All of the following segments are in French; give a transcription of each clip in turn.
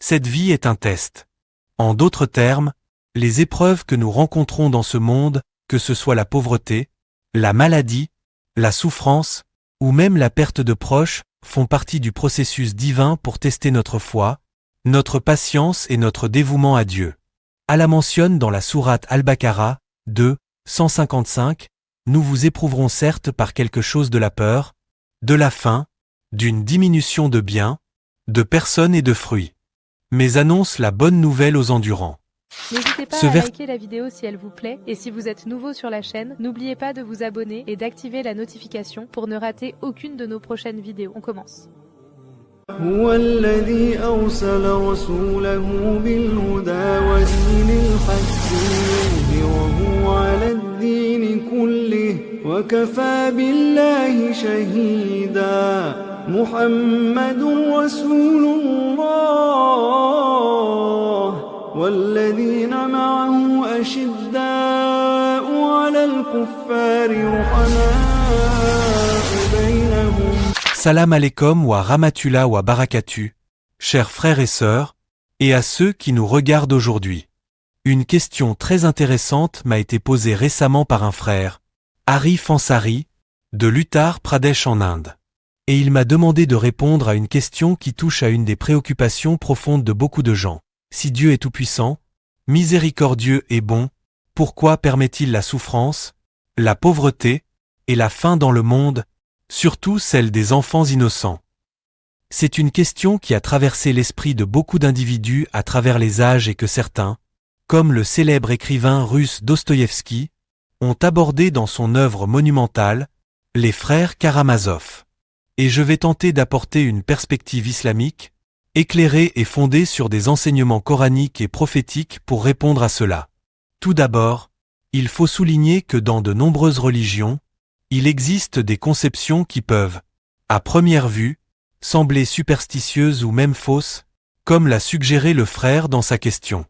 Cette vie est un test. En d'autres termes, les épreuves que nous rencontrons dans ce monde, que ce soit la pauvreté, la maladie, la souffrance, ou même la perte de proches, font partie du processus divin pour tester notre foi, notre patience et notre dévouement à Dieu. Allah mentionne dans la sourate Al-Baqarah, 2, 155, « Nous vous éprouverons certes par quelque chose de la peur, de la faim, d'une diminution de biens, de personnes et de fruits. Mais annonce la bonne nouvelle aux endurants. » N'hésitez pas à liker la vidéo si elle vous plaît, et si vous êtes nouveau sur la chaîne, n'oubliez pas de vous abonner et d'activer la notification pour ne rater aucune de nos prochaines vidéos. On commence. هو الذي أرسل رسوله بالهدى ودين الحق ليظهره على الدين كله وكفى بالله شهيدا محمد رسول الله والذين معه أشداء على الكفار رحماء بينهم. Salam alaikum wa rahmatullah wa barakatuh, chers frères et sœurs, et à ceux qui nous regardent aujourd'hui. Une question très intéressante m'a été posée récemment par un frère, Arif Ansari, de l'Uttar Pradesh en Inde. Et il m'a demandé de répondre à une question qui touche à une des préoccupations profondes de beaucoup de gens. Si Dieu est tout-puissant, miséricordieux et bon, pourquoi permet-il la souffrance, la pauvreté et la faim dans le monde, surtout celle des enfants innocents? C'est une question qui a traversé l'esprit de beaucoup d'individus à travers les âges et que certains, comme le célèbre écrivain russe Dostoïevski, ont abordé dans son œuvre monumentale, Les Frères Karamazov. Et je vais tenter d'apporter une perspective islamique, éclairée et fondée sur des enseignements coraniques et prophétiques pour répondre à cela. Tout d'abord, il faut souligner que dans de nombreuses religions, il existe des conceptions qui peuvent, à première vue, sembler superstitieuses ou même fausses, comme l'a suggéré le frère dans sa question.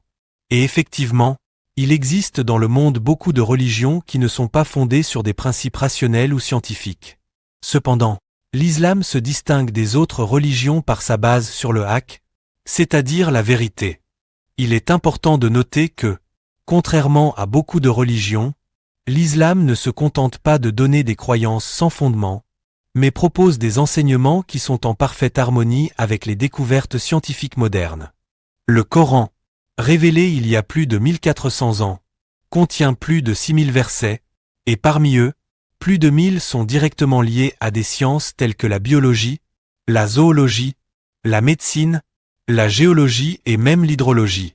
Et effectivement, il existe dans le monde beaucoup de religions qui ne sont pas fondées sur des principes rationnels ou scientifiques. Cependant, l'islam se distingue des autres religions par sa base sur le haqq, c'est-à-dire la vérité. Il est important de noter que, contrairement à beaucoup de religions, l'islam ne se contente pas de donner des croyances sans fondement, mais propose des enseignements qui sont en parfaite harmonie avec les découvertes scientifiques modernes. Le Coran, révélé il y a plus de 1400 ans, contient plus de 6000 versets, et parmi eux, plus de 1000 sont directement liés à des sciences telles que la biologie, la zoologie, la médecine, la géologie et même l'hydrologie.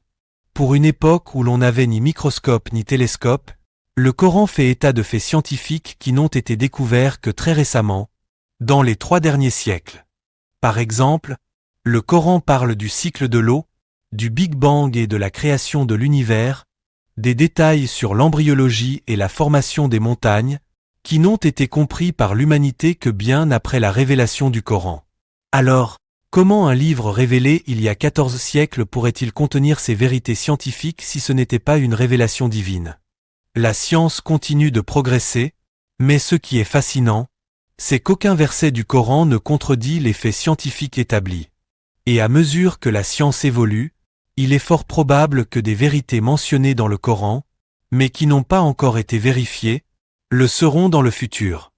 Pour une époque où l'on n'avait ni microscope ni télescope, le Coran fait état de faits scientifiques qui n'ont été découverts que très récemment, dans les 3 derniers siècles. Par exemple, le Coran parle du cycle de l'eau, du Big Bang et de la création de l'univers, des détails sur l'embryologie et la formation des montagnes, qui n'ont été compris par l'humanité que bien après la révélation du Coran. Alors, comment un livre révélé il y a 14 siècles pourrait-il contenir ces vérités scientifiques si ce n'était pas une révélation divine? La science continue de progresser, mais ce qui est fascinant, c'est qu'aucun verset du Coran ne contredit les faits scientifiques établis. Et à mesure que la science évolue, il est fort probable que des vérités mentionnées dans le Coran, mais qui n'ont pas encore été vérifiées, le seront dans le futur.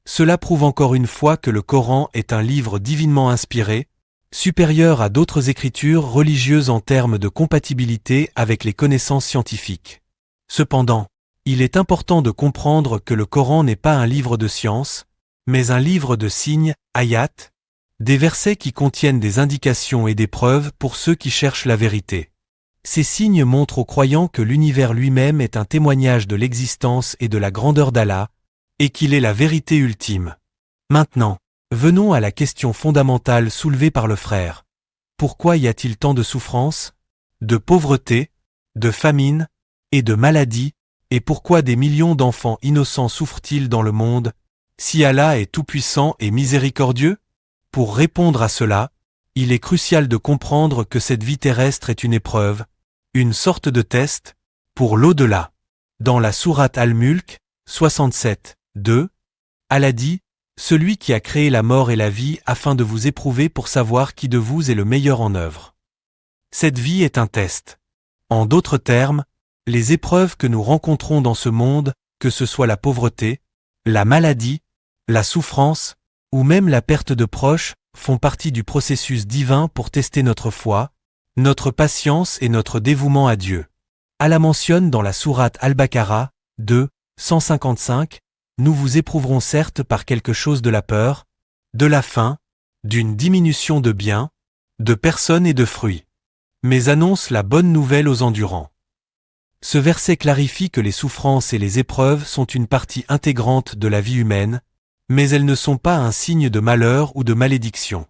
Cela prouve encore une fois que le Coran est un livre divinement inspiré, supérieur à d'autres écritures religieuses en termes de compatibilité avec les connaissances scientifiques. Cependant, il est important de comprendre que le Coran n'est pas un livre de science, mais un livre de signes, ayat, des versets qui contiennent des indications et des preuves pour ceux qui cherchent la vérité. Ces signes montrent aux croyants que l'univers lui-même est un témoignage de l'existence et de la grandeur d'Allah, et qu'il est la vérité ultime. Maintenant, venons à la question fondamentale soulevée par le frère. Pourquoi y a-t-il tant de souffrance, de pauvreté, de famine et de maladie, et pourquoi des millions d'enfants innocents souffrent-ils dans le monde, si Allah est tout-puissant et miséricordieux? Pour répondre à cela, il est crucial de comprendre que cette vie terrestre est une épreuve, une sorte de test, pour l'au-delà. Dans la sourate Al-Mulk, 67, 2, Allah dit, « Celui qui a créé la mort et la vie afin de vous éprouver pour savoir qui de vous est le meilleur en œuvre. » Cette vie est un test. En d'autres termes, les épreuves que nous rencontrons dans ce monde, que ce soit la pauvreté, la maladie, la souffrance, ou même la perte de proches, font partie du processus divin pour tester notre foi, notre patience et notre dévouement à Dieu. Allah mentionne dans la sourate Al-Baqarah, 2, 155, « Nous vous éprouverons certes par quelque chose de la peur, de la faim, d'une diminution de biens, de personnes et de fruits. Mais annonce la bonne nouvelle aux endurants. » Ce verset clarifie que les souffrances et les épreuves sont une partie intégrante de la vie humaine, mais elles ne sont pas un signe de malheur ou de malédiction.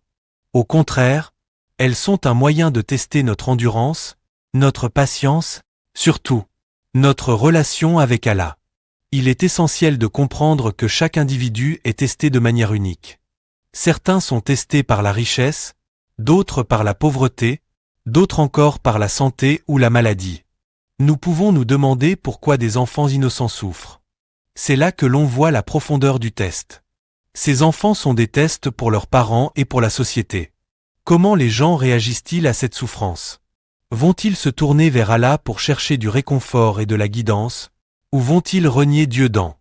Au contraire, elles sont un moyen de tester notre endurance, notre patience, surtout, notre relation avec Allah. Il est essentiel de comprendre que chaque individu est testé de manière unique. Certains sont testés par la richesse, d'autres par la pauvreté, d'autres encore par la santé ou la maladie. Nous pouvons nous demander pourquoi des enfants innocents souffrent. C'est là que l'on voit la profondeur du test. Ces enfants sont des tests pour leurs parents et pour la société. Comment les gens réagissent-ils à cette souffrance? Vont-ils se tourner vers Allah pour chercher du réconfort et de la guidance, ou vont-ils renier Dieu dans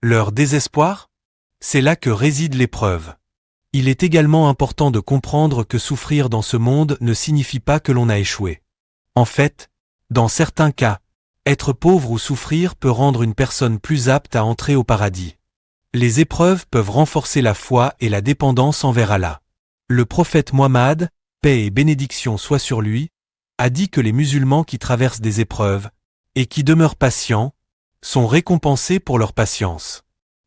leur désespoir? C'est là que réside l'épreuve. Il est également important de comprendre que souffrir dans ce monde ne signifie pas que l'on a échoué. En fait, dans certains cas, être pauvre ou souffrir peut rendre une personne plus apte à entrer au paradis. Les épreuves peuvent renforcer la foi et la dépendance envers Allah. Le prophète Muhammad, paix et bénédiction soient sur lui, a dit que les musulmans qui traversent des épreuves, et qui demeurent patients, sont récompensés pour leur patience.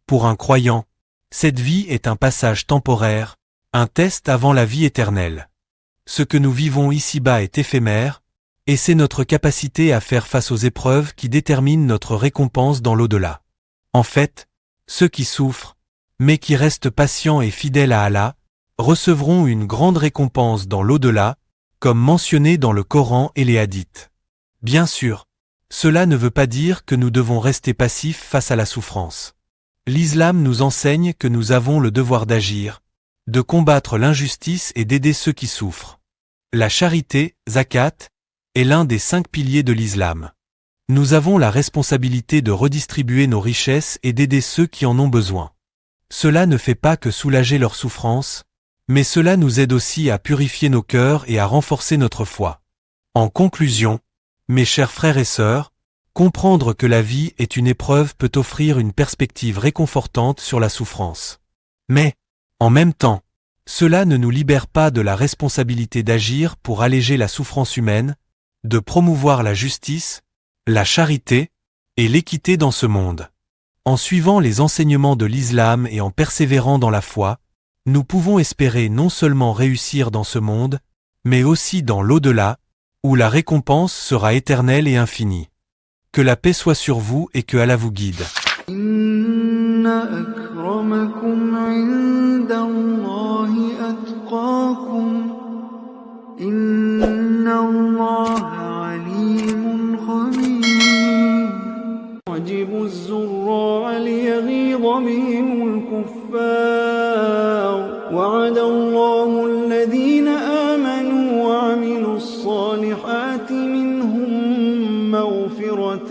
Pour un croyant, cette vie est un passage temporaire, un test avant la vie éternelle. Ce que nous vivons ici-bas est éphémère, et c'est notre capacité à faire face aux épreuves qui détermine notre récompense dans l'au-delà. En fait, ceux qui souffrent, mais qui restent patients et fidèles à Allah, recevront une grande récompense dans l'au-delà, comme mentionné dans le Coran et les hadiths. Bien sûr, cela ne veut pas dire que nous devons rester passifs face à la souffrance. L'islam nous enseigne que nous avons le devoir d'agir, de combattre l'injustice et d'aider ceux qui souffrent. La charité, zakat, est l'un des 5 piliers de l'islam. Nous avons la responsabilité de redistribuer nos richesses et d'aider ceux qui en ont besoin. Cela ne fait pas que soulager leur souffrance, mais cela nous aide aussi à purifier nos cœurs et à renforcer notre foi. En conclusion, mes chers frères et sœurs, comprendre que la vie est une épreuve peut offrir une perspective réconfortante sur la souffrance. Mais, en même temps, cela ne nous libère pas de la responsabilité d'agir pour alléger la souffrance humaine, de promouvoir la justice, la charité et l'équité dans ce monde. En suivant les enseignements de l'islam et en persévérant dans la foi, nous pouvons espérer non seulement réussir dans ce monde, mais aussi dans l'au-delà, où la récompense sera éternelle et infinie. Que la paix soit sur vous et que Allah vous guide. Inna akramakum 'inda Allahi atqakum. Inna Allaha 'alimun khabir. Wajibu az-zurra'a liyaghidha bihimul kuffar. Wa'ada Allahu alladhina amanu wa 'amilus salihati minhum مغفرة